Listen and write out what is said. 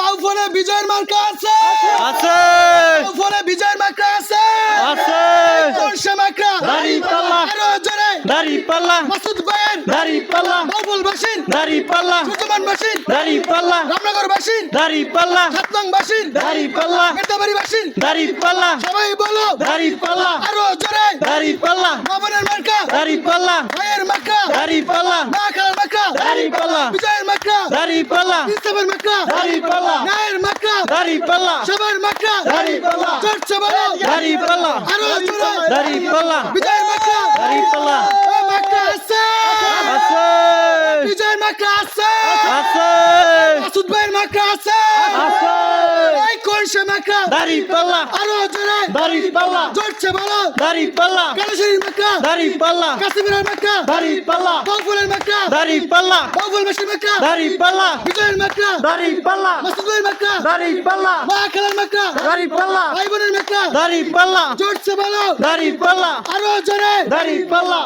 বাউফলে বিজয়ের মার্কা আছে আছে বাউফলে বিজয়ের মার্কা আছে আছে কোরশে মার্কা দাঁড়িপাল্লা আরো জোরে দাঁড়িপাল্লা মাসুদ ভাইয়ের দাঁড়িপাল্লা বাউফল বাসির দাঁড়িপাল্লা সুজমান বাসির দাঁড়িপাল্লা রামনগর বাসির দাঁড়িপাল্লা সাতনং বাসির দাঁড়িপাল্লা মেটাবাড়ি বাসির দাঁড়িপাল্লা সবাই বলো দাঁড়িপাল্লা আরো জোরে দাঁড়িপাল্লা বাবনের মার্কা দাঁড়িপাল্লা ভাইয়ের মার্কা দাঁড়িপাল্লা মাখার মার্কা দাঁড়িপাল্লা বিজয়ের মার্কা দাঁড়িপাল্লা ইসলামের মার্কা দাঁড়িপাল্লা নায়ের মার্কা দাঁড়িপাল্লা সবার মার্কা দাঁড়িপাল্লা চর্চা বলো দাঁড়িপাল্লা আরো জোরে দাঁড়িপাল্লা বিজয়ের মার্কা দাঁড়িপাল্লা ওই মার্কা আছে আছে বিজয়ের মার্কা আছে আছে মাসুদ ভাইয়ের মার্কা আছে আছে এই কোরশে মার্কা দাঁড়িপাল্লা আরো জোরে দাঁড়িপাল্লা চর্চা বলো দাঁড়িপাল্লা কালেশ্বরীর মার্কা দাঁড়িপাল্লা কাশ্মীরের মার্কা দাঁড়িপাল্লা বাউফলের মার্কা দাঁড়িপাল্লা বাউফল বাসীর মার্কা দাঁড়িপাল্লা বিজয়ের মার্কা দাঁড়িপাল্লা মাসুদ ভাইয়ের মার্কা দাঁড়িপাল্লা মা খেলার মার্কা দাঁড়িপাল্লা ভাই বোনের মার্কা দাঁড়িপাল্লা চর্চা বলো দাঁড়িপাল্লা আরো জোরে দাঁড়িপাল্লা